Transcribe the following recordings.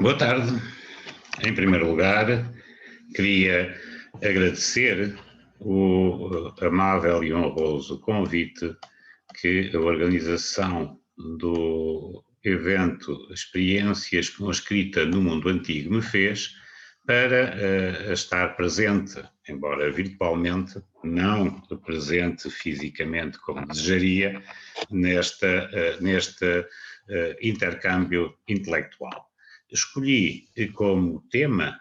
Boa tarde. Em primeiro lugar, queria agradecer o amável e honroso convite que a organização do evento Experiências com a Escrita no Mundo Antigo me fez para estar presente, embora virtualmente, não presente fisicamente como desejaria, neste intercâmbio intelectual. Escolhi como tema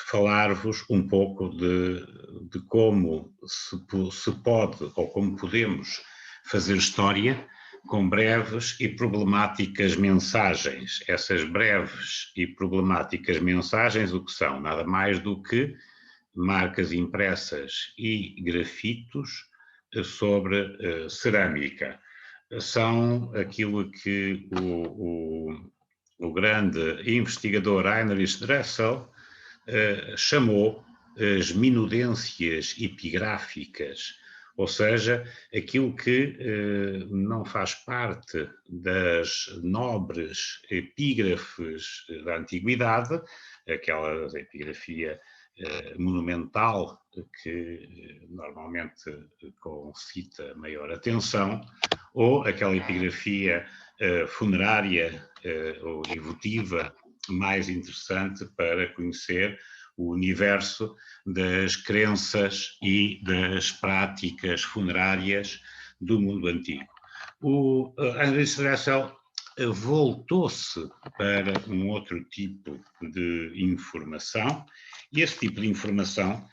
falar-vos um pouco de como se pode ou como podemos fazer história com breves e problemáticas mensagens. Essas breves e problemáticas mensagens, o que são? Nada mais do que marcas impressas e grafitos sobre cerâmica. São aquilo que o grande investigador Heinrich Dressel chamou as minudências epigráficas, ou seja, aquilo que não faz parte das nobres epígrafes da antiguidade, aquela epigrafia monumental que normalmente concita maior atenção, ou aquela epigrafia funerária ou evotiva mais interessante para conhecer o universo das crenças e das práticas funerárias do mundo antigo. O Heinrich Dressel voltou-se para um outro tipo de informação, e esse tipo de informação,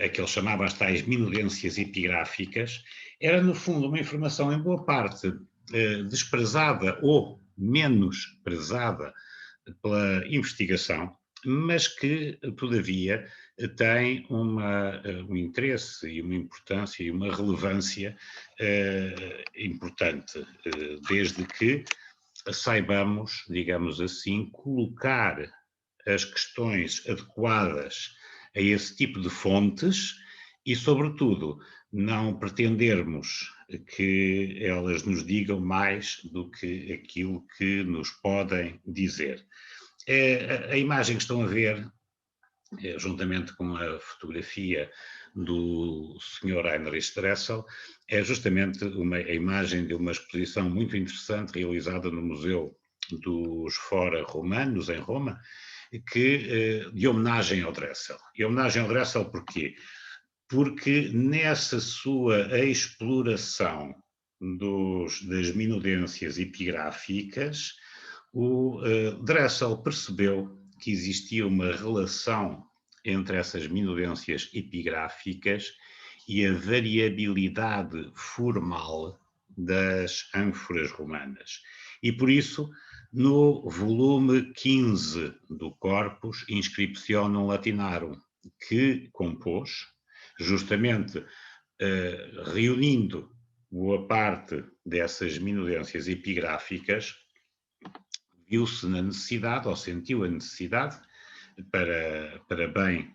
a que ele chamava as tais minudências epigráficas, era no fundo uma informação em boa parte desprezada ou menos prezada pela investigação, mas que, todavia, tem um interesse e uma importância e uma relevância importante, desde que saibamos, digamos assim, colocar as questões adequadas a esse tipo de fontes e, sobretudo, não pretendermos que elas nos digam mais do que aquilo que nos podem dizer. A imagem que estão a ver, juntamente com a fotografia do Sr. Heinrich Dressel, é justamente a imagem de uma exposição muito interessante realizada no Museu dos Fora Romanos, em Roma, de homenagem ao Dressel. E homenagem ao Dressel porquê? Porque nessa sua exploração das minudências epigráficas, o Dressel percebeu que existia uma relação entre essas minudências epigráficas e a variabilidade formal das ânforas romanas. E por isso, no volume 15 do Corpus Inscriptionum Latinarum, que compôs, justamente reunindo boa parte dessas minudências epigráficas, viu-se na necessidade, ou sentiu a necessidade, para bem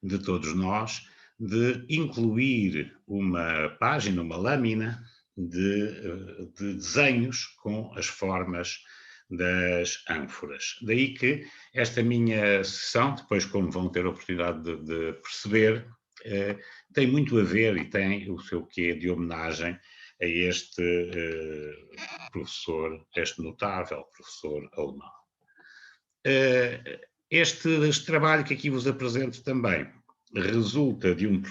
de todos nós, de incluir uma página, uma lâmina de desenhos com as formas das ânforas. Daí que esta minha sessão, depois como vão ter a oportunidade de perceber, tem muito a ver e tem o seu quê de homenagem a este professor, este notável professor alemão. Este trabalho que aqui vos apresento também resulta de um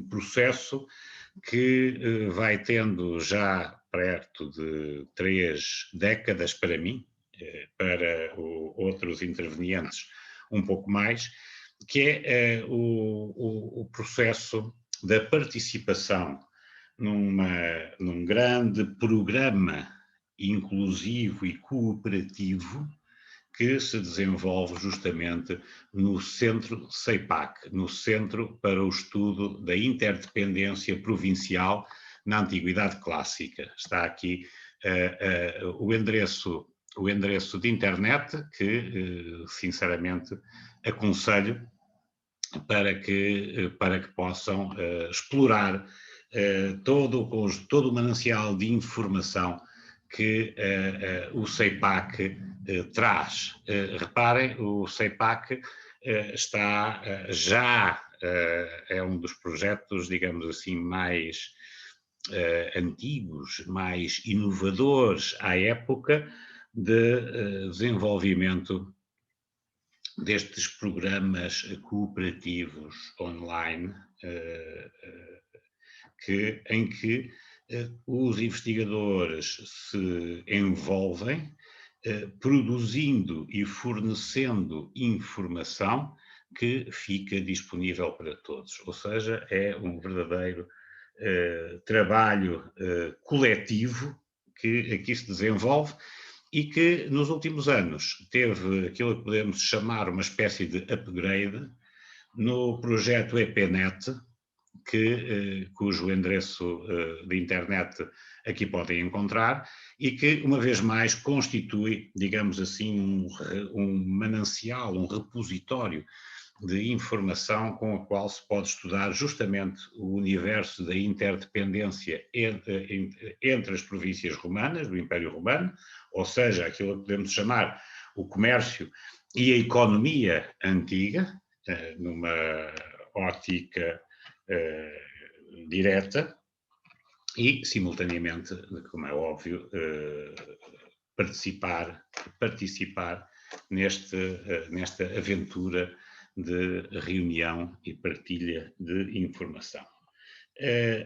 processo que vai tendo já perto de 3 décadas para mim, para outros intervenientes um pouco mais, que é o processo da participação num grande programa inclusivo e cooperativo que se desenvolve justamente no Centro CEIPAC, no Centro para o Estudo da Interdependência Provincial na Antiguidade Clássica. Está aqui o endereço de internet que, sinceramente, aconselho para que possam explorar todo o manancial de informação que o CEIPAC traz. Reparem, o CEIPAC está já, é um dos projetos, digamos assim, mais antigos, mais inovadores à época de desenvolvimento destes programas cooperativos online, em que os investigadores se envolvem produzindo e fornecendo informação que fica disponível para todos. Ou seja, é um verdadeiro trabalho coletivo que aqui se desenvolve e que nos últimos anos teve aquilo que podemos chamar uma espécie de upgrade no projeto EPNet, cujo endereço de internet aqui podem encontrar, e que, uma vez mais, constitui, digamos assim, um manancial, um repositório de informação com a qual se pode estudar justamente o universo da interdependência entre as províncias romanas, do Império Romano, ou seja, aquilo que podemos chamar o comércio e a economia antiga, numa ótica direta, e, simultaneamente, como é óbvio, participar nesta aventura de reunião e partilha de informação.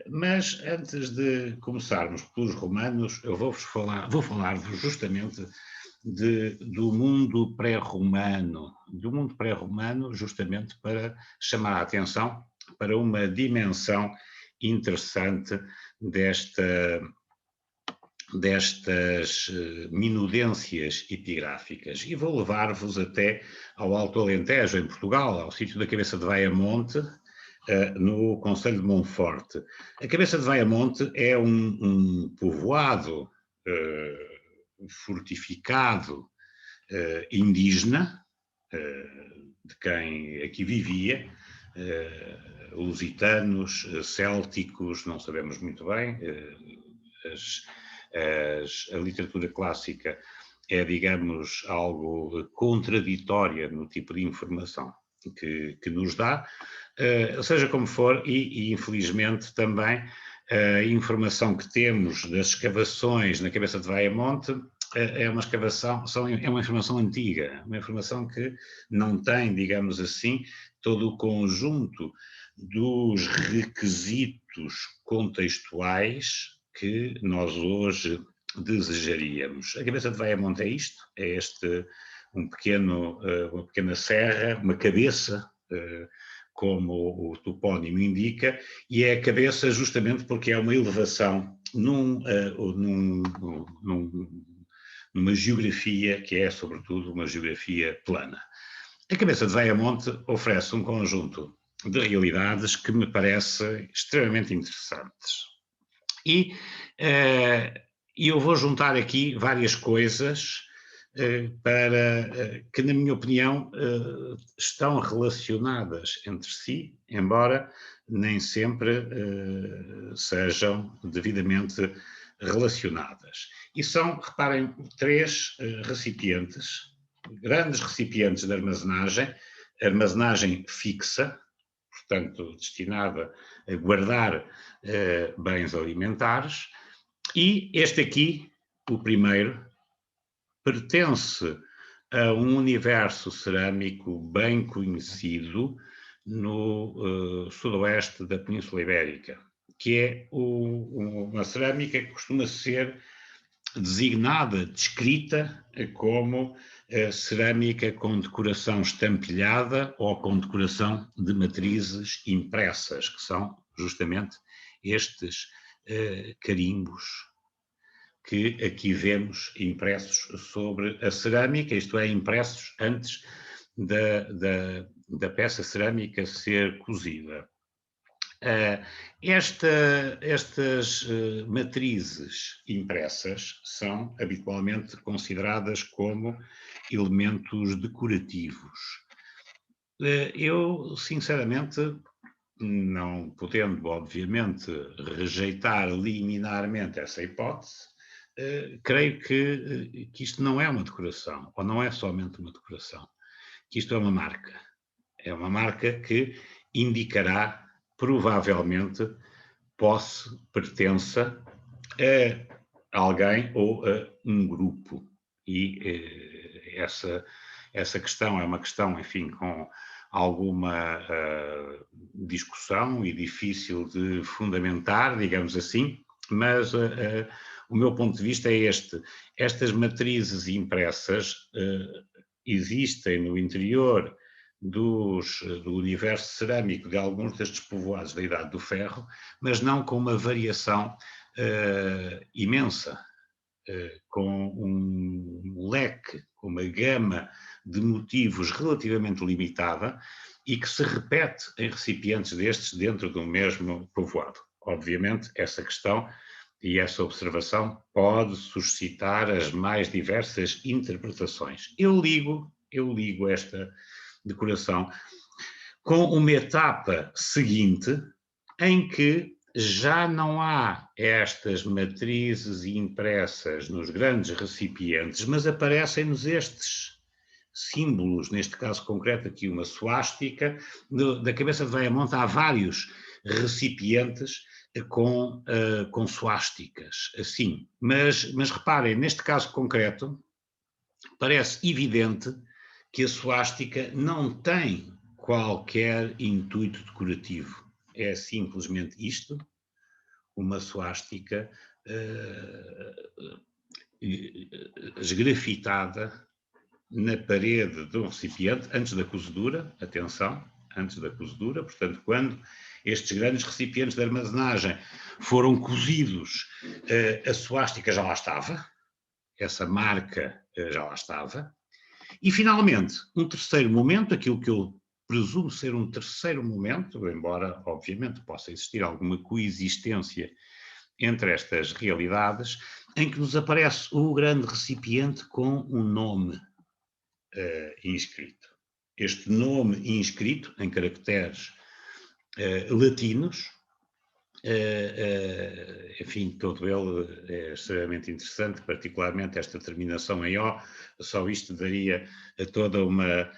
Mas antes de começarmos pelos romanos, eu vou falar-vos justamente do mundo pré-romano, justamente para chamar a atenção para uma dimensão interessante destas minudências epigráficas. E vou levar-vos até ao Alto Alentejo, em Portugal, ao sítio da Cabeça de Vaiamonte, no concelho de Monforte. A Cabeça de Vaiamonte é um povoado fortificado indígena, de quem aqui vivia, lusitanos, célticos, não sabemos muito bem. A literatura clássica é, digamos, algo contraditória no tipo de informação que nos dá, seja como for, e infelizmente também a informação que temos das escavações na Cabeça de Vaiamonte é uma informação antiga, uma informação que não tem, digamos assim, todo o conjunto dos requisitos contextuais que nós hoje desejaríamos. A Cabeça de Vaiamonte é isto, é uma pequena serra, uma cabeça, como o topónimo indica, e é a cabeça justamente porque é uma elevação numa geografia que é, sobretudo, uma geografia plana. A Cabeça de Vaiamonte oferece um conjunto de realidades que me parece extremamente interessantes. E eu vou juntar aqui várias coisas que, na minha opinião, estão relacionadas entre si, embora nem sempre sejam devidamente relacionadas. E são, reparem, três recipientes, grandes recipientes de armazenagem fixa, portanto, destinada a guardar bens alimentares, e este aqui, o primeiro, pertence a um universo cerâmico bem conhecido no sudoeste da Península Ibérica, que é uma cerâmica que costuma ser designada, descrita como cerâmica com decoração estampilhada ou com decoração de matrizes impressas, que são justamente estes carimbos que aqui vemos impressos sobre a cerâmica, isto é, impressos antes da peça cerâmica ser cozida. Estas matrizes impressas são habitualmente consideradas como elementos decorativos. Eu, sinceramente, não podendo, obviamente, rejeitar liminarmente essa hipótese, creio que isto não é uma decoração, ou não é somente uma decoração, que isto é uma marca. É uma marca que indicará, provavelmente, posse, pertença a alguém ou a um grupo. E essa questão é uma questão, enfim, com alguma discussão e difícil de fundamentar, digamos assim, mas o meu ponto de vista é este. Estas matrizes impressas existem no interior do universo cerâmico de alguns destes povoados da Idade do Ferro, mas não com uma variação imensa, com um leque, com uma gama de motivos relativamente limitada e que se repete em recipientes destes dentro do mesmo povoado. Obviamente, essa questão e essa observação pode suscitar as mais diversas interpretações. Eu ligo esta decoração com uma etapa seguinte em que já não há estas matrizes impressas nos grandes recipientes, mas aparecem-nos estes símbolos, neste caso concreto aqui uma suástica, da cabeça de Veia-Monte há vários recipientes com suásticas, assim. Mas reparem, neste caso concreto, parece evidente que a suástica não tem qualquer intuito decorativo. É simplesmente isto, uma suástica esgrafitada na parede de um recipiente, antes da cozedura, atenção, antes da cozedura, portanto, quando estes grandes recipientes de armazenagem foram cozidos, a suástica já lá estava, essa marca já lá estava, e finalmente, um terceiro momento, aquilo que eu presumo ser um terceiro momento, embora obviamente possa existir alguma coexistência entre estas realidades, em que nos aparece o grande recipiente com um nome inscrito. Este nome inscrito em caracteres latinos, enfim, todo ele é extremamente interessante, particularmente esta terminação em O, só isto daria toda uma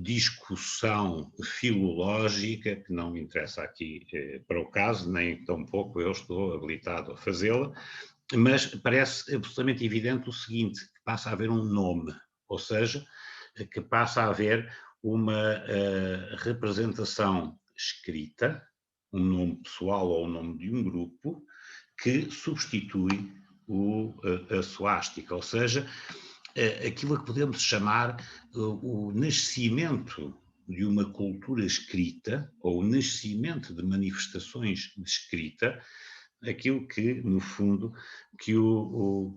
discussão filológica que não me interessa aqui para o caso, nem tampouco eu estou habilitado a fazê-la, mas parece absolutamente evidente o seguinte, que passa a haver um nome, ou seja, que passa a haver uma representação escrita, um nome pessoal ou o nome de um grupo, que substitui a suástica, ou seja, aquilo a que podemos chamar o nascimento de uma cultura escrita, ou o nascimento de manifestações de escrita, aquilo que, no fundo, que o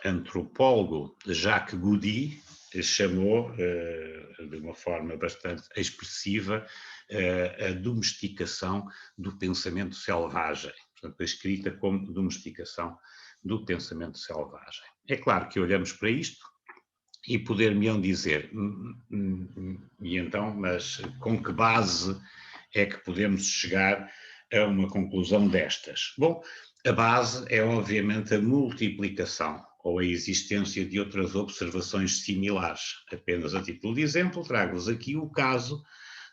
antropólogo Jacques Goudy chamou, de uma forma bastante expressiva, a domesticação do pensamento selvagem. Portanto, a escrita como domesticação do pensamento selvagem. É claro que olhamos para isto e poder-me-ão dizer, e então, mas com que base é que podemos chegar a uma conclusão destas? Bom, a base é obviamente a multiplicação ou a existência de outras observações similares. Apenas a título de exemplo, trago-vos aqui o caso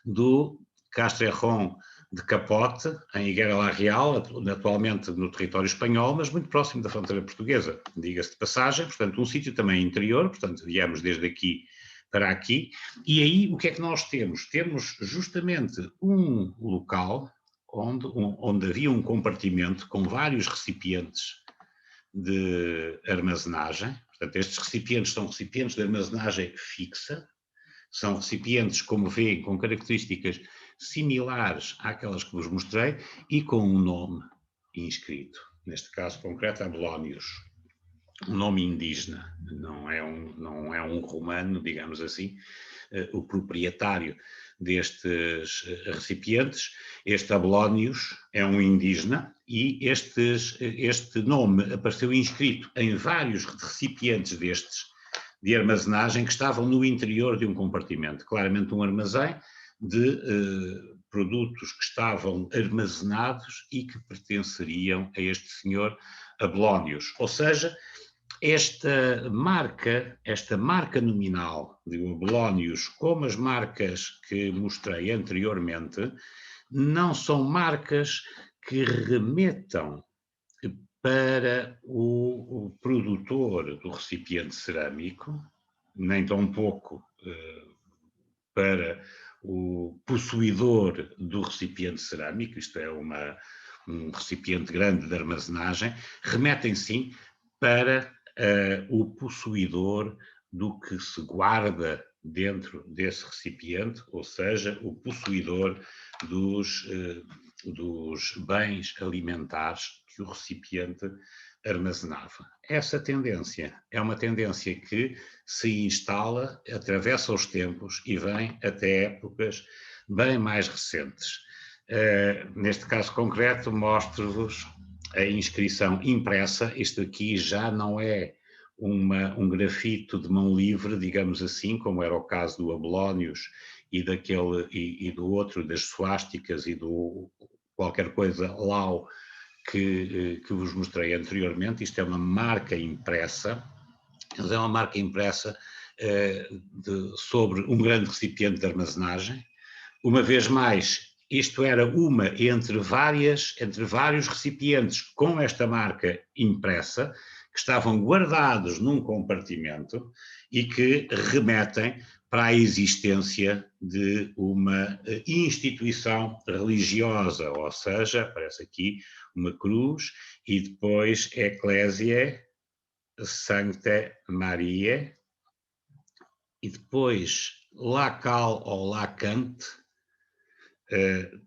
do Castrejón de Capote, em Higuera la Real, atualmente no território espanhol, mas muito próximo da fronteira portuguesa, diga-se de passagem, portanto um sítio também interior, portanto viemos desde aqui para aqui, e aí o que é que nós temos? Temos justamente um local onde havia um compartimento com vários recipientes de armazenagem, portanto estes recipientes são recipientes de armazenagem fixa, são recipientes, como veem, com características similares àquelas que vos mostrei e com um nome inscrito. Neste caso concreto, Ablónios. Um nome indígena, não é um romano, digamos assim, o proprietário destes recipientes. Este Ablónios é um indígena e este nome apareceu inscrito em vários recipientes destes de armazenagem que estavam no interior de um compartimento, claramente um armazém de produtos que estavam armazenados e que pertenceriam a este senhor Abolónios. Ou seja, esta marca nominal de Abolónios, como as marcas que mostrei anteriormente, não são marcas que remetam para o produtor do recipiente cerâmico, nem tampouco para o possuidor do recipiente cerâmico, isto é um recipiente grande de armazenagem, remetem sim para o possuidor do que se guarda dentro desse recipiente, ou seja, o possuidor dos bens alimentares que o recipiente armazenava. Essa tendência é uma tendência que se instala, atravessa os tempos e vem até épocas bem mais recentes. Neste caso concreto, mostro-vos a inscrição impressa. Isto aqui já não é um grafito de mão livre, digamos assim, como era o caso do Abolónios e do outro, das suásticas e do qualquer coisa Lau, que vos mostrei anteriormente. Isto é uma marca impressa, mas é uma marca impressa sobre um grande recipiente de armazenagem. Uma vez mais, isto era uma entre vários recipientes com esta marca impressa, que estavam guardados num compartimento e que remetem para a existência de uma instituição religiosa, ou seja, aparece aqui uma cruz e depois Ecclesiae Sancta Maria e depois Lacal ou Lacante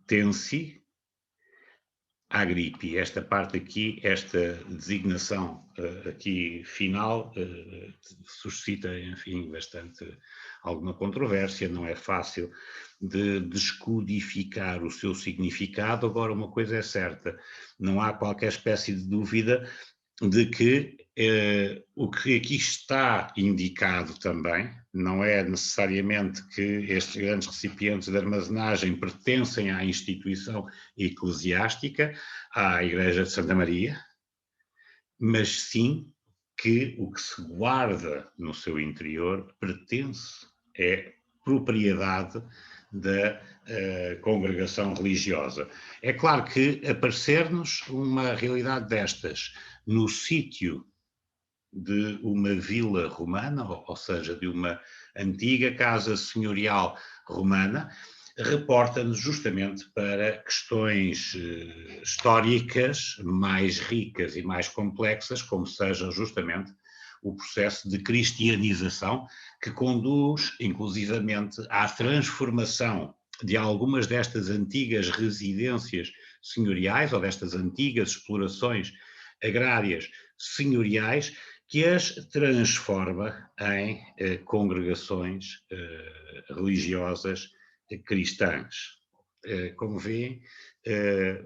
Tensi Agripi. Esta parte aqui, esta designação aqui final, suscita, enfim, alguma controvérsia, não é fácil de descodificar o seu significado. Agora, uma coisa é certa, não há qualquer espécie de dúvida de que o que aqui está indicado também não é necessariamente que estes grandes recipientes de armazenagem pertencem à instituição eclesiástica, à Igreja de Santa Maria, mas sim que o que se guarda no seu interior pertence, é propriedade da congregação religiosa. É claro que aparecer-nos uma realidade destas no sítio de uma vila romana, ou seja, de uma antiga casa senhorial romana, reporta-nos justamente para questões históricas mais ricas e mais complexas, como seja justamente o processo de cristianização que conduz, inclusivamente, à transformação de algumas destas antigas residências senhoriais ou destas antigas explorações agrárias senhoriais, que as transforma em congregações religiosas cristãs. Como vêem,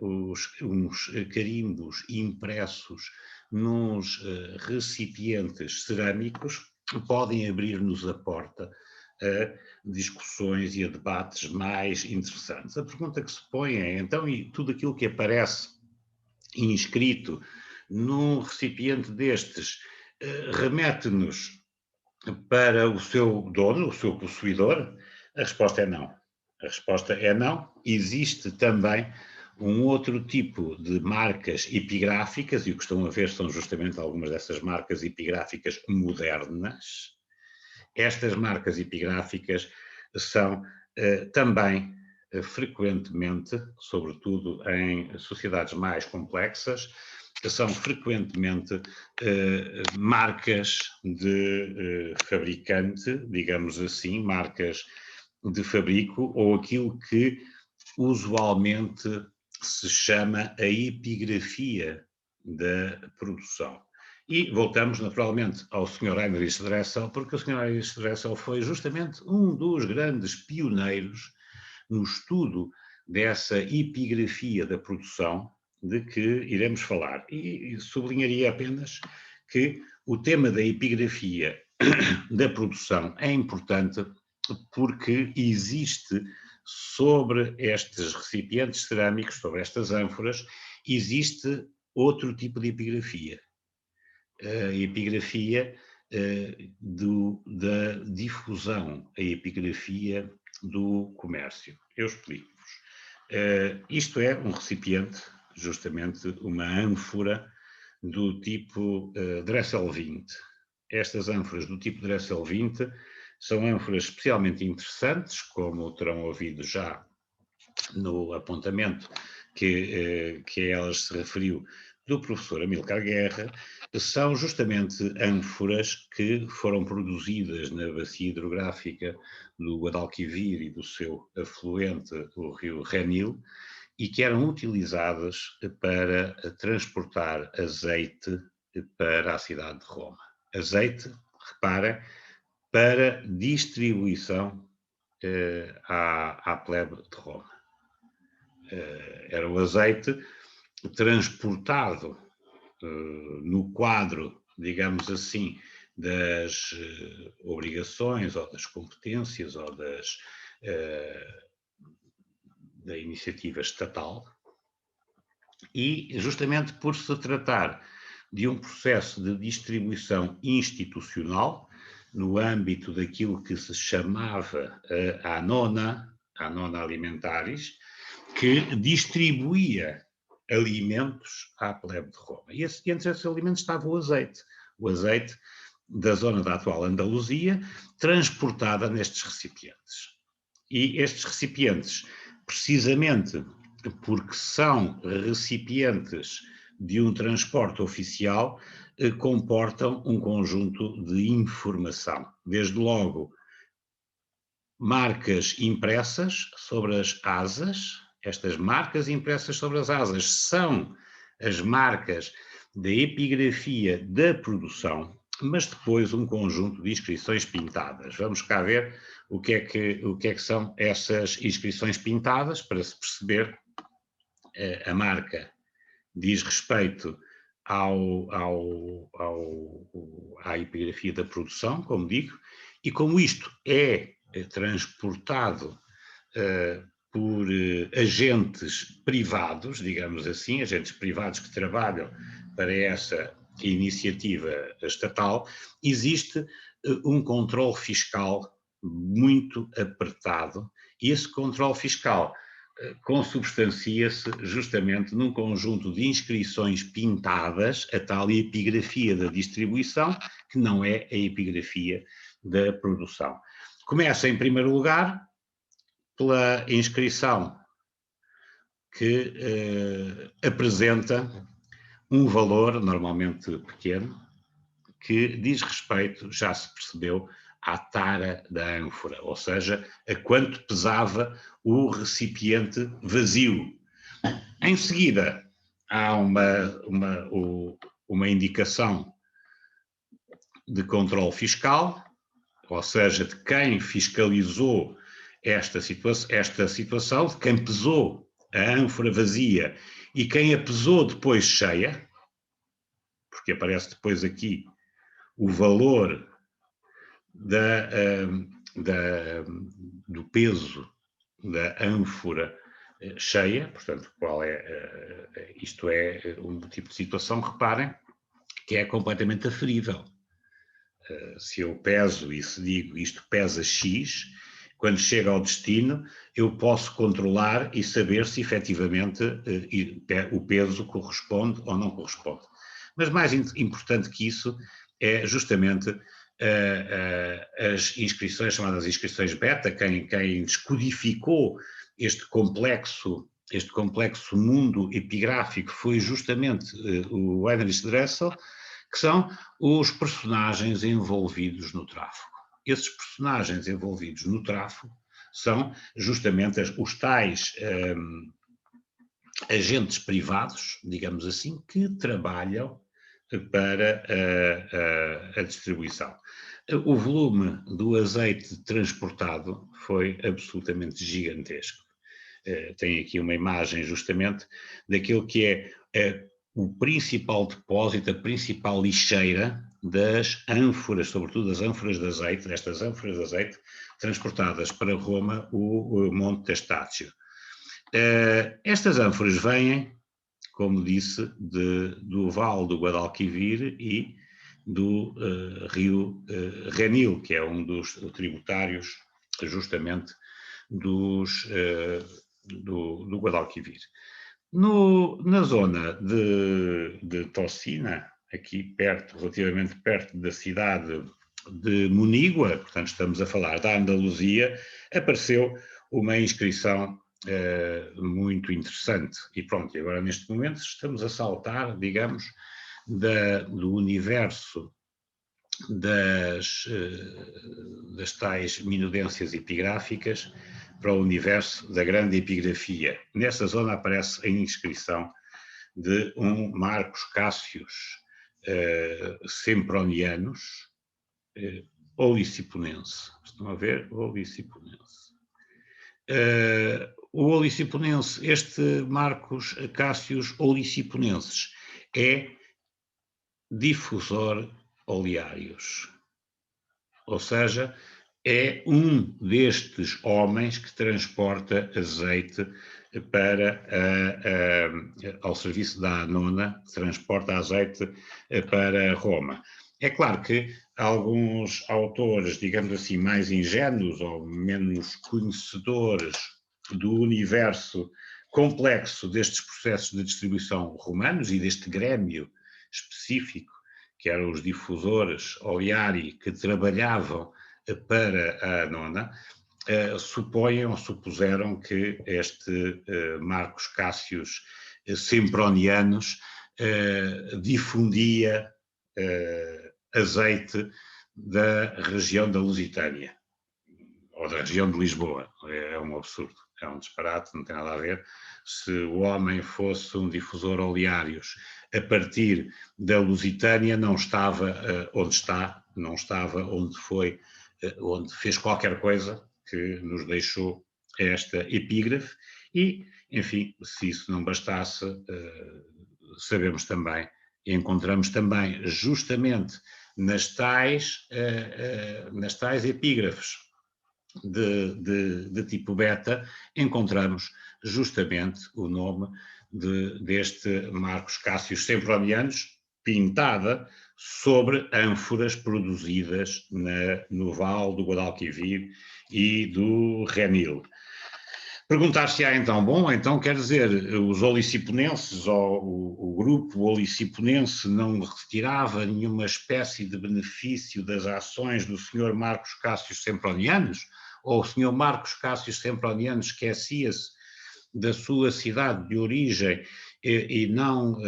uns carimbos impressos nos recipientes cerâmicos podem abrir-nos a porta a discussões e a debates mais interessantes. A pergunta que se põe é, então, e tudo aquilo que aparece inscrito num recipiente destes remete-nos para o seu dono, o seu possuidor? A resposta é não. A resposta é não. Existe também um outro tipo de marcas epigráficas, e o que estão a ver são justamente algumas dessas marcas epigráficas modernas. Estas marcas epigráficas são também frequentemente, sobretudo em sociedades mais complexas, são frequentemente marcas de fabricante, digamos assim, marcas de fabrico, ou aquilo que usualmente se chama a epigrafia da produção. E voltamos naturalmente ao Sr. Heinrich Dressel, porque o Sr. Heinrich Dressel foi justamente um dos grandes pioneiros no estudo dessa epigrafia da produção de que iremos falar. E sublinharia apenas que o tema da epigrafia da produção é importante porque existe sobre estes recipientes cerâmicos, sobre estas ânforas, existe outro tipo de epigrafia. A epigrafia da difusão, a epigrafia do comércio. Eu explico-vos. Isto é um recipiente, justamente uma ânfora do tipo Dressel 20. Estas ânforas do tipo Dressel 20 são ânforas especialmente interessantes, como terão ouvido já no apontamento que a elas se referiu do professor Amílcar Guerra, são justamente ânforas que foram produzidas na bacia hidrográfica do Guadalquivir e do seu afluente, o rio Renil, e que eram utilizadas para transportar azeite para a cidade de Roma. Azeite, repara, para distribuição à plebe de Roma. Era o azeite transportado no quadro, digamos assim, das obrigações ou das competências ou da iniciativa estatal, e justamente por se tratar de um processo de distribuição institucional no âmbito daquilo que se chamava a nona alimentaris, que distribuía alimentos à plebe de Roma. E entre esses alimentos estava o azeite da zona da atual Andaluzia, transportada nestes recipientes. E estes recipientes, precisamente porque são recipientes de um transporte oficial, comportam um conjunto de informação. Desde logo, marcas impressas sobre as asas. Estas marcas impressas sobre as asas são as marcas da epigrafia da produção, mas depois um conjunto de inscrições pintadas. Vamos cá ver o que é que são essas inscrições pintadas, para se perceber. A marca diz respeito à epigrafia da produção, como digo, e como isto é transportado por agentes privados, digamos assim, agentes privados que trabalham para essa iniciativa estatal, existe um controle fiscal muito apertado, e esse controle fiscal consubstancia-se justamente num conjunto de inscrições pintadas, a tal epigrafia da distribuição, que não é a epigrafia da produção. Começa, em primeiro lugar, pela inscrição que apresenta um valor, normalmente pequeno, que diz respeito, já se percebeu, à tara da ânfora, ou seja, a quanto pesava o recipiente vazio. Em seguida, há uma indicação de controle fiscal, ou seja, de quem fiscalizou esta situação, de quem pesou a ânfora vazia e quem a pesou depois cheia, porque aparece depois aqui o valor do peso da ânfora cheia, portanto, isto é um tipo de situação, reparem, que é completamente aferível. Se eu peso e se digo isto pesa X, quando chega ao destino, eu posso controlar e saber se efetivamente o peso corresponde ou não corresponde. Mas mais importante que isso é justamente as inscrições, chamadas inscrições beta, quem descodificou este complexo mundo epigráfico foi justamente o Heinrich Dressel, que são os personagens envolvidos no tráfico. Esses personagens envolvidos no tráfico são justamente os tais agentes privados, digamos assim, que trabalham para a distribuição. O volume do azeite transportado foi absolutamente gigantesco. Tem aqui uma imagem justamente daquilo que é o principal depósito, a principal lixeira das ânforas, sobretudo das ânforas de azeite, destas ânforas de azeite, transportadas para Roma, o Monte Testaccio. Estas ânforas vêm, como disse, do Vale do Guadalquivir e do rio Renil, que é um dos tributários, justamente, do Guadalquivir. Na zona de Tocina, aqui perto, relativamente perto da cidade de Monígua, portanto estamos a falar da Andaluzia, apareceu uma inscrição muito interessante. E pronto, e agora neste momento estamos a saltar, digamos, do universo das tais minudências epigráficas para o universo da grande epigrafia. Nessa zona aparece a inscrição de um Marcos Cássius Sempronianus, Oliciponense. Estão a ver? Oliciponense. O Oliciponense, este Marcos Cássius Oliciponenses, é difusor oleários, ou seja, é um destes homens que transporta azeite para ao serviço da Anona, que transporta azeite para Roma. É claro que alguns autores, digamos assim, mais ingênuos ou menos conhecedores do universo complexo destes processos de distribuição romanos e deste grêmio específico, que eram os difusores oleari que trabalhavam para a Anona, supõem ou supuseram que este Marcos Cássius Sempronianus difundia azeite da região da Lusitânia, ou da região de Lisboa. É um absurdo, é um disparate, não tem nada a ver. Se o homem fosse um difusor oleários a partir da Lusitânia, não estava onde está, não estava onde foi, onde fez qualquer coisa que nos deixou esta epígrafe e, enfim, se isso não bastasse, sabemos também, encontramos também justamente nas tais epígrafes de tipo beta, encontramos justamente o nome deste Marcos Cássius Sempronianus, pintada sobre ânforas produzidas no Vale do Guadalquivir e do Renil. Perguntar-se-á então, bom, então quer dizer, os oliciponenses ou o grupo oliciponense não retirava nenhuma espécie de benefício das ações do Sr. Marcos Cássius Sempronianus? Ou o Sr. Marcos Cássius Sempronianus esquecia-se da sua cidade de origem e não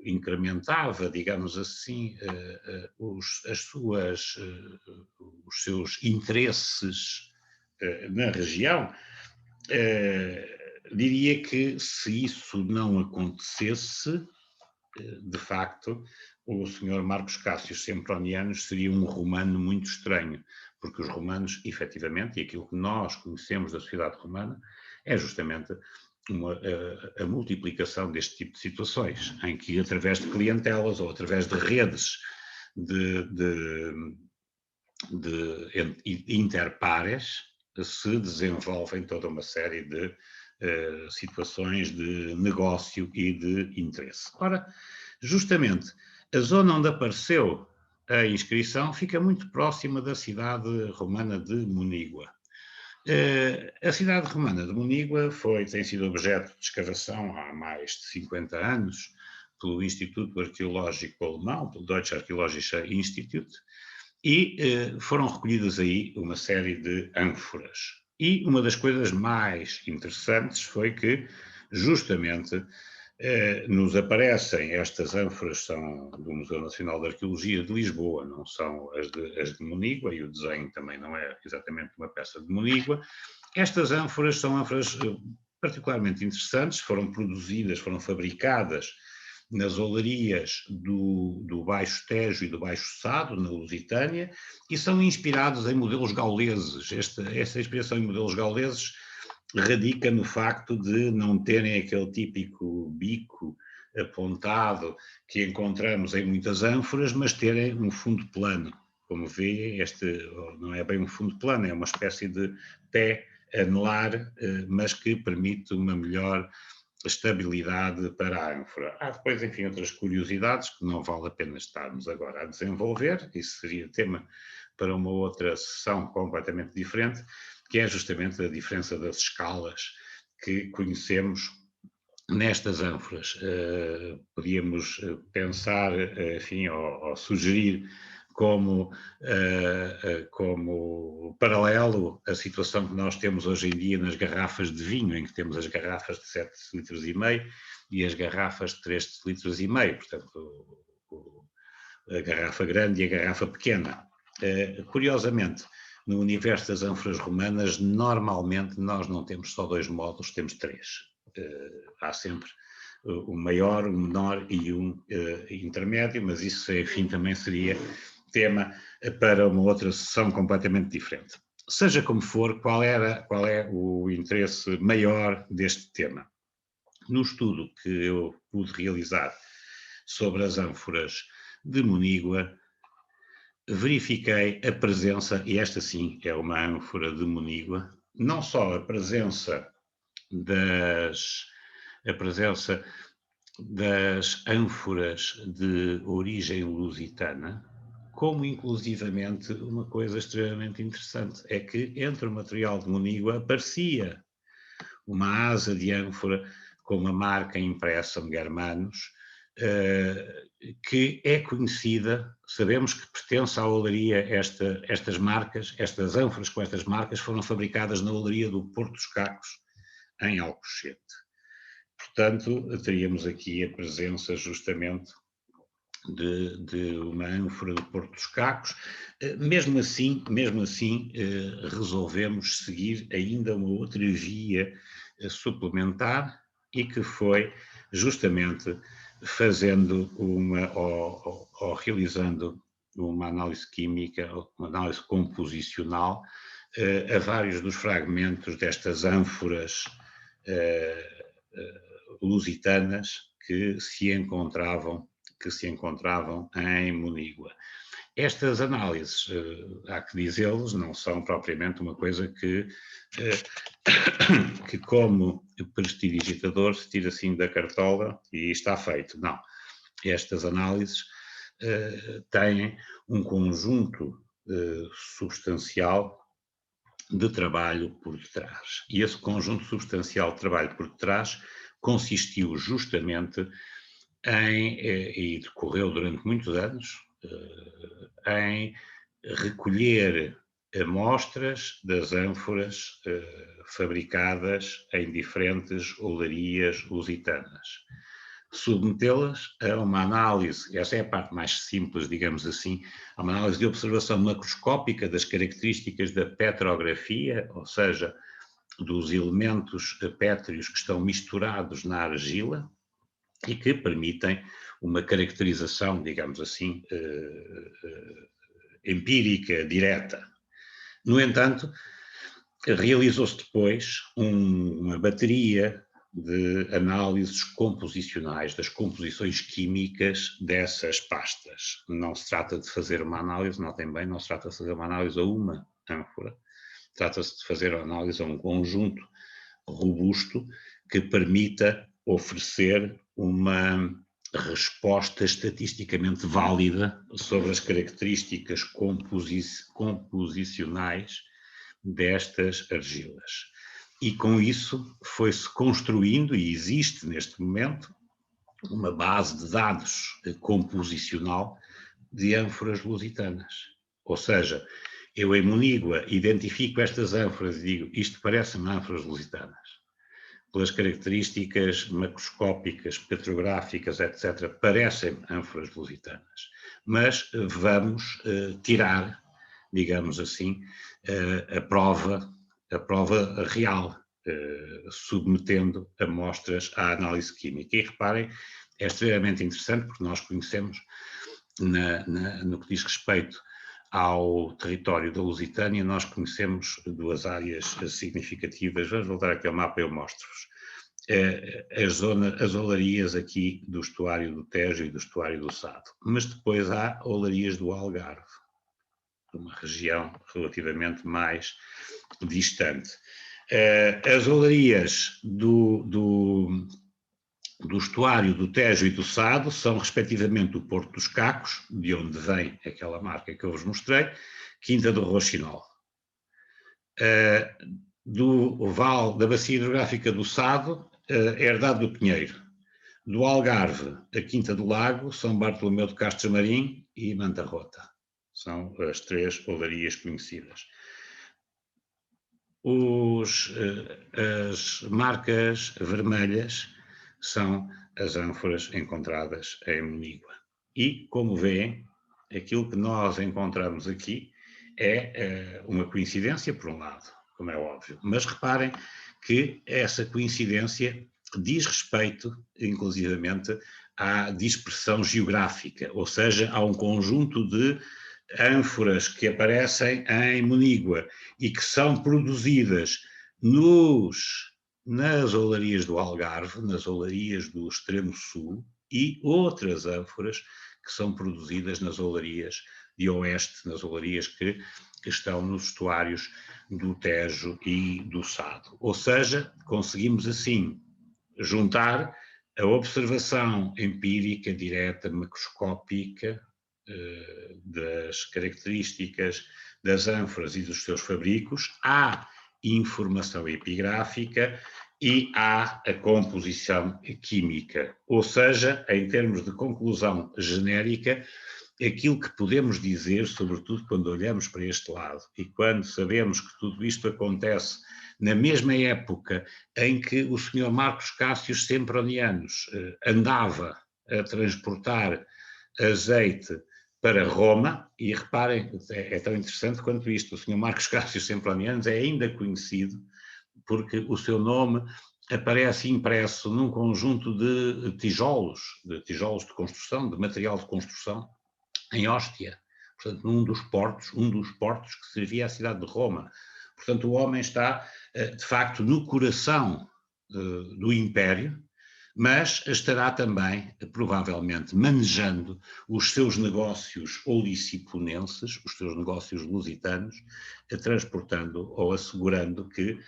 incrementava, digamos assim, os seus interesses na região? Diria que se isso não acontecesse, de facto, o Sr. Marcos Cássius Sempronianus seria um romano muito estranho, porque os romanos, efetivamente, e aquilo que nós conhecemos da sociedade romana, é justamente a multiplicação deste tipo de situações, em que através de clientelas ou através de redes de interpares, se desenvolvem toda uma série de situações de negócio e de interesse. Ora, justamente, a zona onde apareceu a inscrição fica muito próxima da cidade romana de Monígua. A cidade romana de Monígua tem sido objeto de escavação há mais de 50 anos pelo Instituto Arqueológico Alemão, pelo Deutsche Archäologische Institut, e foram recolhidas aí uma série de ânforas. E uma das coisas mais interessantes foi que, justamente, nos aparecem, estas ânforas são do Museu Nacional de Arqueologia de Lisboa, não são as de Monígua, e o desenho também não é exatamente uma peça de Monígua. Estas ânforas são ânforas particularmente interessantes, foram produzidas, foram fabricadas nas olarias do Baixo Tejo e do Baixo Sado, na Lusitânia, e são inspirados em modelos gauleses. Esta inspiração em modelos gauleses radica no facto de não terem aquele típico bico apontado que encontramos em muitas ânforas, mas terem um fundo plano. Como vê, este não é bem um fundo plano, é uma espécie de pé anelar, mas que permite uma melhor estabilidade para a ânfora. Há depois, enfim, outras curiosidades que não vale a pena estarmos agora a desenvolver, isso seria tema para uma outra sessão completamente diferente, que é justamente a diferença das escalas que conhecemos nestas ânforas. Podíamos pensar, enfim, ou sugerir como paralelo a situação que nós temos hoje em dia nas garrafas de vinho, em que temos as garrafas de 7,5 litros e as garrafas de 3,5 litros, portanto, a garrafa grande e a garrafa pequena. Curiosamente, no universo das ânforas romanas, normalmente nós não temos só 2 módulos, temos 3. Há sempre o maior, o menor e um intermédio, mas isso, enfim, também seria tema para uma outra sessão completamente diferente. Seja como for, qual é o interesse maior deste tema? No estudo que eu pude realizar sobre as ânforas de Monígua, verifiquei a presença, e esta sim é uma ânfora de Monígua, não só a presença das ânforas de origem lusitana, como inclusivamente uma coisa extremamente interessante, é que entre o material de Monígua aparecia uma asa de ânfora com uma marca impressa de Germanos, que é conhecida, sabemos que pertence à olaria, estas marcas, estas ânforas com estas marcas foram fabricadas na olaria do Porto dos Cacos, em Alcochete. Portanto, teríamos aqui a presença justamente de uma ânfora do Porto dos Cacos. Mesmo assim, resolvemos seguir ainda uma outra via suplementar, e que foi justamente fazendo ou realizando uma análise química, uma análise composicional a vários dos fragmentos destas ânforas lusitanas que se encontravam em Monígua. Estas análises, há que dizê-los, não são propriamente uma coisa que como prestidigitador se tira assim da cartola e está feito. Não. Estas análises têm um conjunto substancial de trabalho por detrás. E esse conjunto substancial de trabalho por detrás consistiu justamente e decorreu durante muitos anos, em recolher amostras das ânforas fabricadas em diferentes olarias lusitanas, submetê-las a uma análise, essa é a parte mais simples, digamos assim, a uma análise de observação macroscópica das características da petrografia, ou seja, dos elementos pétreos que estão misturados na argila e que permitem uma caracterização, digamos assim, empírica, direta. No entanto, realizou-se depois uma bateria de análises composicionais, das composições químicas dessas pastas. Não se trata de fazer uma análise, notem bem, não se trata de fazer uma análise a uma ânfora, trata-se de fazer uma análise a um conjunto robusto que permita oferecer uma resposta estatisticamente válida sobre as características composicionais destas argilas. E com isso foi-se construindo, e existe neste momento, uma base de dados composicional de ânforas lusitanas. Ou seja, eu em Monígua identifico estas ânforas e digo, isto parece-me ânforas lusitanas. Pelas características macroscópicas, petrográficas, etc., parecem ânforas lusitanas. Mas vamos tirar, digamos assim, a prova real, submetendo amostras à análise química. E reparem, é extremamente interessante porque nós conhecemos, no que diz respeito ao território da Lusitânia, nós conhecemos duas áreas significativas. Vamos voltar aqui ao mapa e eu mostro-vos. as olarias aqui do estuário do Tejo e do estuário do Sado. Mas depois há olarias do Algarve, uma região relativamente mais distante. As olarias do estuário do Tejo e do Sado são, respectivamente, o Porto dos Cacos, de onde vem aquela marca que eu vos mostrei, Quinta do Roxinol. Do Val, da Bacia Hidrográfica do Sado, Herdade do Pinheiro. Do Algarve, a Quinta do Lago, São Bartolomeu de Castro Marim e Manta Rota. São as 3 olarias conhecidas. As marcas vermelhas são as ânforas encontradas em Monígua. E, como vêem, aquilo que nós encontramos aqui é uma coincidência, por um lado, como é óbvio, mas reparem que essa coincidência diz respeito, inclusivamente, à dispersão geográfica, ou seja, há um conjunto de ânforas que aparecem em Monígua e que são produzidas nas olarias do Algarve, nas olarias do extremo sul, e outras ânforas que são produzidas nas olarias de oeste, nas olarias que estão nos estuários do Tejo e do Sado. Ou seja, conseguimos assim juntar a observação empírica, direta, macroscópica, das características das ânforas e dos seus fabricos, à informação epigráfica e à a composição química. Ou seja, em termos de conclusão genérica, aquilo que podemos dizer, sobretudo quando olhamos para este lado e quando sabemos que tudo isto acontece na mesma época em que o Sr. Marcos Cássio Sempronianos andava a transportar azeite para Roma, e reparem, é tão interessante quanto isto, o Sr. Marcos Cássio Sempronianos é ainda conhecido porque o seu nome aparece impresso num conjunto de tijolos de construção, de material de construção, em Hóstia, portanto, um dos portos que servia à cidade de Roma. Portanto, o homem está, de facto, no coração do Império, mas estará também, provavelmente, manejando os seus negócios oliciponenses, os seus negócios lusitanos, transportando ou assegurando que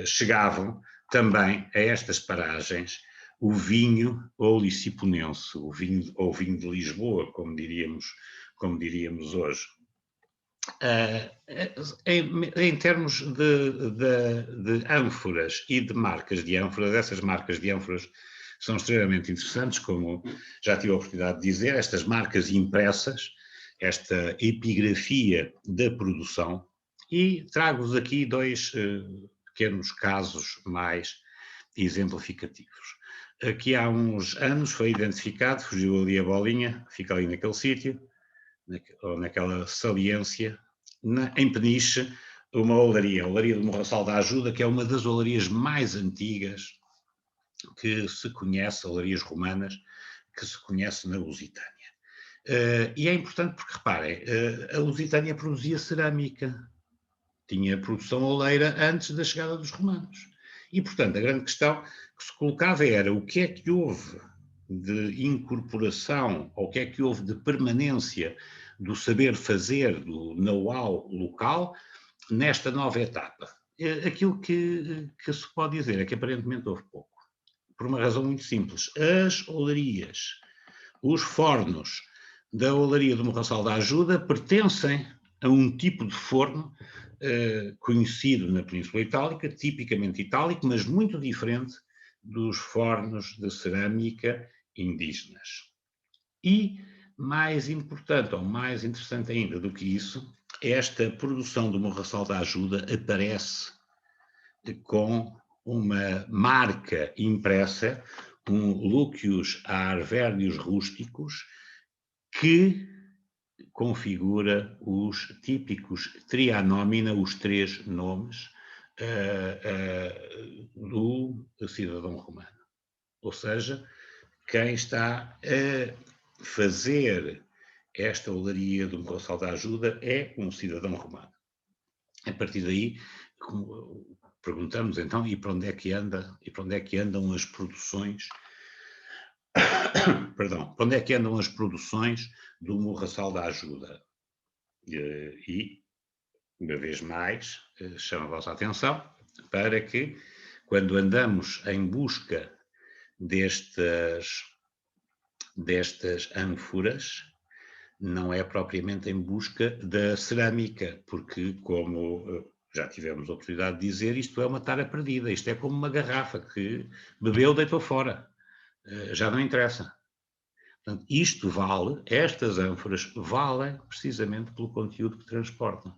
chegavam também a estas paragens o vinho oliciponense, o vinho de Lisboa, como diríamos hoje. Em termos de ânforas e de marcas de ânforas, essas marcas de ânforas são extremamente interessantes, como já tive a oportunidade de dizer, estas marcas impressas, esta epigrafia da produção, e trago-vos aqui 2 pequenos casos mais exemplificativos. Aqui há uns anos foi identificado, fugiu ali a bolinha, fica ali naquele sítio, ou naquela saliência, em Peniche, uma olaria, a olaria do Morraçal da Ajuda, que é uma das olarias mais antigas que se conhece, olarias romanas, que se conhece na Lusitânia. E é importante porque, reparem, a Lusitânia produzia cerâmica, tinha produção oleira antes da chegada dos romanos. E, portanto, a grande questão que se colocava era o que é que houve de incorporação, ou o que é que houve de permanência do saber fazer, do know-how local, nesta nova etapa. Aquilo que se pode dizer é que aparentemente houve pouco. Por uma razão muito simples. As olarias, os fornos da olaria do Morraçal da Ajuda pertencem a um tipo de forno conhecido na Península Itálica, tipicamente itálico, mas muito diferente dos fornos de cerâmica indígenas. E, mais importante, ou mais interessante ainda do que isso, esta produção do Morraçal da Ajuda aparece com uma marca impressa, um Lucius Arvernius rústicos, que configura os típicos trianómina, os 3 nomes do cidadão romano. Ou seja, quem está a fazer esta olaria do Morraçal da Ajuda é um cidadão romano. A partir daí, perguntamos então, e para onde é que andam as produções, perdão, para onde é que andam as produções do Morraçal da Ajuda? E, uma vez mais, chamo a vossa atenção para que, quando andamos em busca destas ânforas, não é propriamente em busca da cerâmica, porque, como já tivemos a oportunidade de dizer, isto é uma tara perdida, isto é como uma garrafa que bebeu, deitou fora, já não interessa. Portanto, estas ânforas valem precisamente pelo conteúdo que transportam.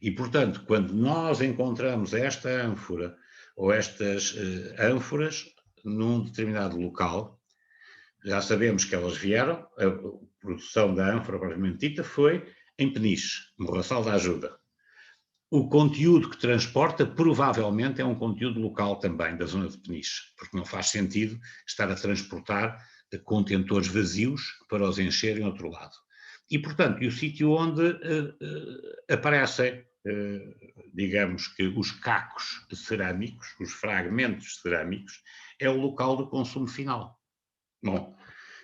E, portanto, quando nós encontramos esta ânfora ou estas ânforas num determinado local, já sabemos que elas vieram, a produção da ânfora propriamente dita foi em Peniche, Morraçal da Ajuda. O conteúdo que transporta provavelmente é um conteúdo local também, da zona de Peniche, porque não faz sentido estar a transportar contentores vazios para os encher em outro lado. E, portanto, o sítio onde aparecem, digamos que os cacos cerâmicos, os fragmentos cerâmicos, é o local do consumo final. Bom,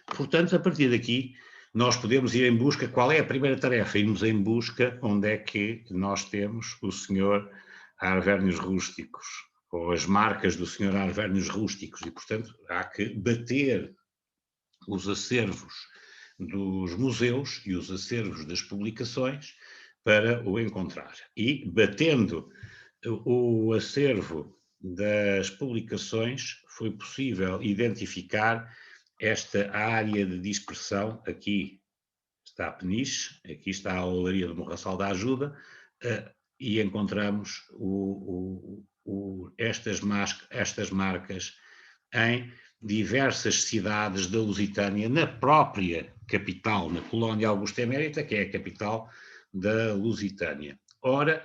portanto, a partir daqui, nós podemos ir em busca, qual é a primeira tarefa? Irmos em busca onde é que nós temos o senhor Arvernios Rústicos, ou as marcas do senhor Arvernios Rústicos, e, portanto, há que bater os acervos dos museus e os acervos das publicações para o encontrar. E, batendo o acervo das publicações, foi possível identificar esta área de dispersão. Aqui está a Peniche, aqui está a Olaria do Morraçal da Ajuda, e encontramos estas marcas em diversas cidades da Lusitânia, na própria capital, na Colónia Augusta Emérita, que é a capital da Lusitânia. Ora,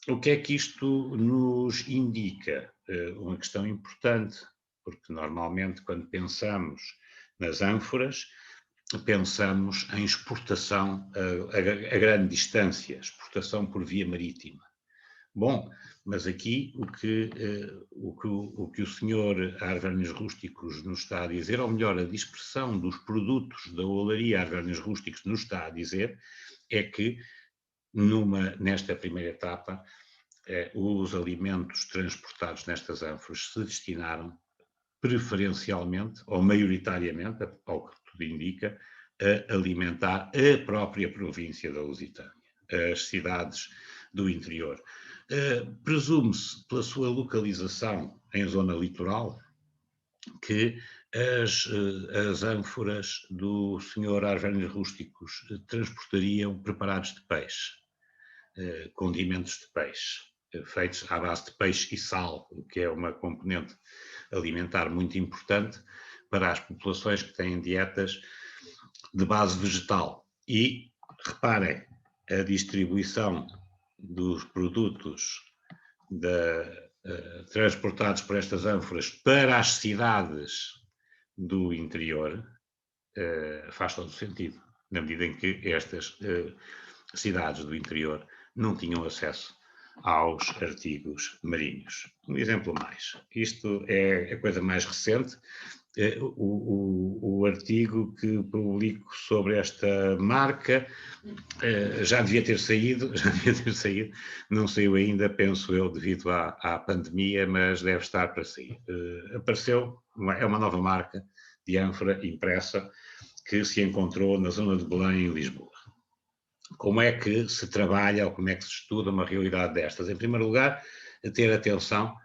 o que é que isto nos indica? Uma questão importante, porque normalmente quando pensamos nas ânforas, pensamos em exportação a grande distância, exportação por via marítima. Bom, mas aqui o que o senhor Arvernios Rústicos nos está a dizer, ou melhor, a dispersão dos produtos da olaria Arvernios Rústicos nos está a dizer, é que nesta primeira etapa, os alimentos transportados nestas ânforas se destinaram preferencialmente, ou maioritariamente, ao que tudo indica, a alimentar a própria província da Lusitânia, as cidades do interior. Presume-se, pela sua localização em zona litoral, que as ânforas do senhor Arvernios Rústicos transportariam preparados de peixe, condimentos de peixe, feitos à base de peixe e sal, o que é uma componente alimentar muito importante para as populações que têm dietas de base vegetal. E, reparem, a distribuição dos produtos transportados por estas ânforas para as cidades do interior faz todo sentido, na medida em que estas cidades do interior não tinham acesso aos artigos marinhos. Um exemplo mais. Isto é a coisa mais recente. O artigo que publico sobre esta marca já devia ter saído, não saiu ainda, penso eu, devido à pandemia, mas deve estar para sair. Apareceu, é uma nova marca de ânfora impressa que se encontrou na zona de Belém, em Lisboa. Como é que se trabalha ou como é que se estuda uma realidade destas? Em primeiro lugar, ter atenção,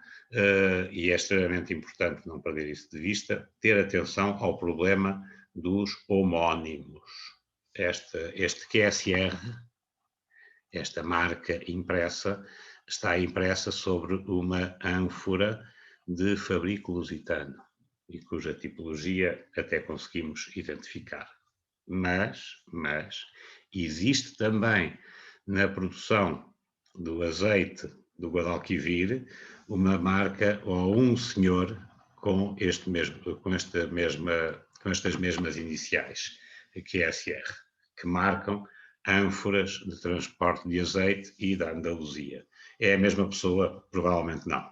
e é extremamente importante não perder isso de vista, ter atenção ao problema dos homónimos. Este QSR, esta marca impressa, está impressa sobre uma ânfora de fabrico lusitano e cuja tipologia até conseguimos identificar. Mas existe também na produção do azeite do Guadalquivir uma marca ou um senhor com estas mesmas iniciais, QSR, que marcam ânforas de transporte de azeite e da Andaluzia. É a mesma pessoa? Provavelmente não.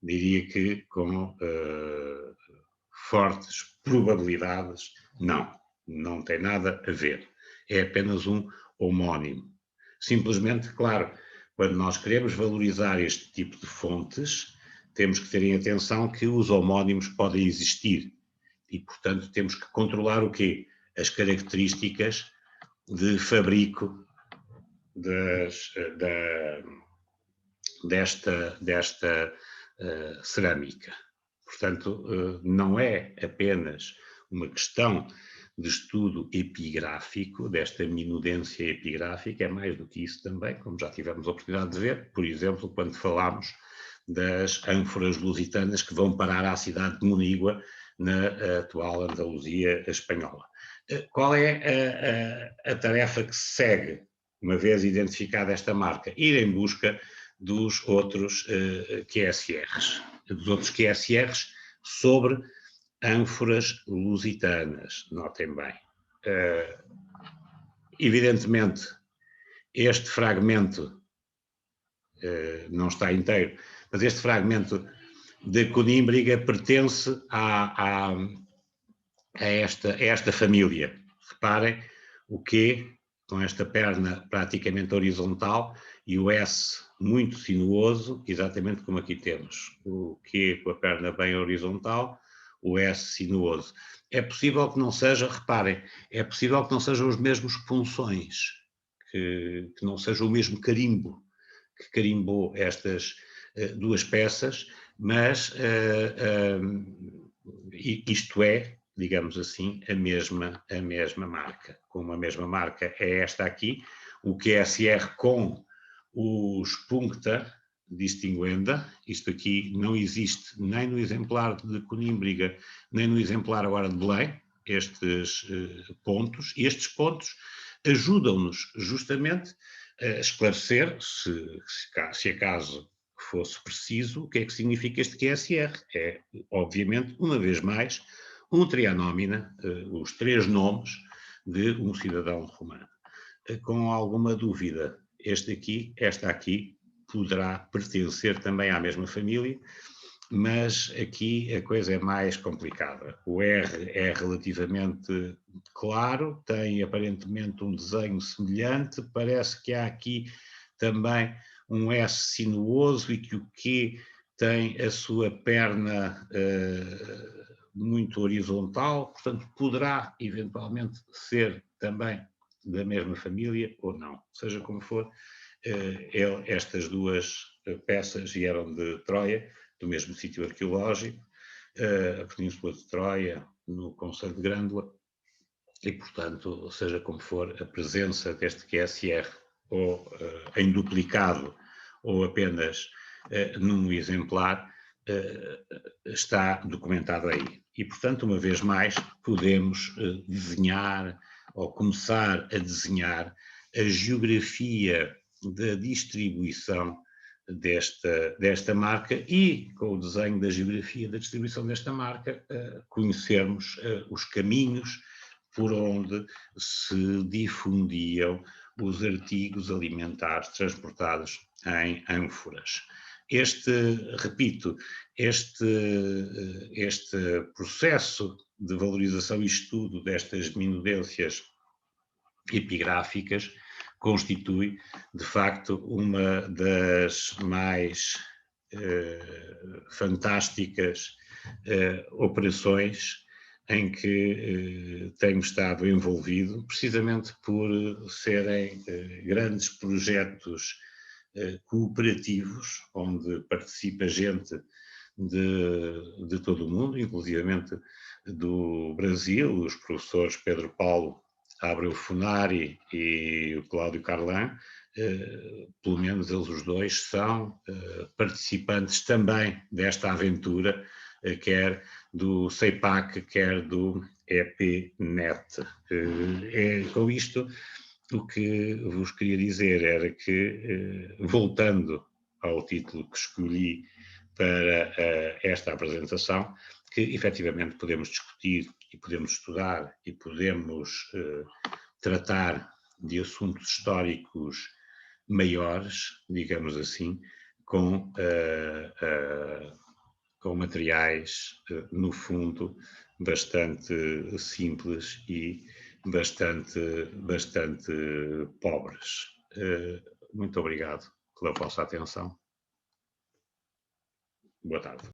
Diria que com fortes probabilidades, não tem nada a ver. É apenas um homónimo. Simplesmente, claro, quando nós queremos valorizar este tipo de fontes, temos que ter em atenção que os homónimos podem existir e, portanto, temos que controlar o quê? As características de fabrico desta cerâmica. Portanto, não é apenas uma questão de estudo epigráfico, desta minudência epigráfica, é mais do que isso também, como já tivemos a oportunidade de ver, por exemplo, quando falámos das ânforas lusitanas que vão parar à cidade de Monígua, na atual Andaluzia espanhola. Qual é a tarefa que se segue, uma vez identificada esta marca? Ir em busca dos outros QSRs, sobre ânforas lusitanas, notem bem. Evidentemente, este fragmento não está inteiro, mas este fragmento de conímbriga pertence a esta família. Reparem o Q com esta perna praticamente horizontal e o S muito sinuoso, exatamente como aqui temos. O Q com a perna bem horizontal, o S sinuoso. É possível que não seja, reparem, é possível que não sejam os mesmos punções, que não seja o mesmo carimbo que carimbou estas duas peças, mas isto é, digamos assim, a mesma marca. Como a mesma marca é esta aqui, o QSR com os Puncta Distinguenda, isto aqui não existe nem no exemplar de Conímbriga, nem no exemplar agora de Belém, estes pontos, e estes pontos ajudam-nos justamente a esclarecer, se acaso fosse preciso, o que é que significa este QSR. É, obviamente, uma vez mais, um trianómina, os três nomes de um cidadão romano. Com alguma dúvida, esta aqui, poderá pertencer também à mesma família, mas aqui a coisa é mais complicada. O R é relativamente claro, tem aparentemente um desenho semelhante, parece que há aqui também um S sinuoso e que o Q tem a sua perna muito horizontal, portanto poderá eventualmente ser também da mesma família ou não. Seja como for, estas duas peças vieram de Troia, do mesmo sítio arqueológico, a Península de Troia, no concelho de Grândola, e, portanto, seja como for, a presença deste QSR ou em duplicado ou apenas num exemplar está documentado aí. E, portanto, uma vez mais, podemos desenhar ou começar a desenhar a geografia da distribuição desta marca e, com o desenho da geografia da distribuição desta marca, conhecermos os caminhos por onde se difundiam os artigos alimentares transportados em ânforas. Repito, este processo de valorização e estudo destas minudências epigráficas constitui, de facto, uma das mais fantásticas operações em que tenho estado envolvido, precisamente por serem grandes projetos cooperativos, onde participa gente de todo o mundo, inclusivamente do Brasil, os professores Pedro Paulo Abreu Funari e o Cláudio Carlin, pelo menos eles os dois são participantes também desta aventura, quer do CEPAC, quer do EPNet. Com isto, o que vos queria dizer era que, voltando ao título que escolhi para esta apresentação, que efetivamente podemos discutir e podemos estudar e podemos tratar de assuntos históricos maiores, digamos assim, com, com materiais, no fundo, bastante simples e bastante pobres. Muito obrigado pela vossa atenção. Boa tarde.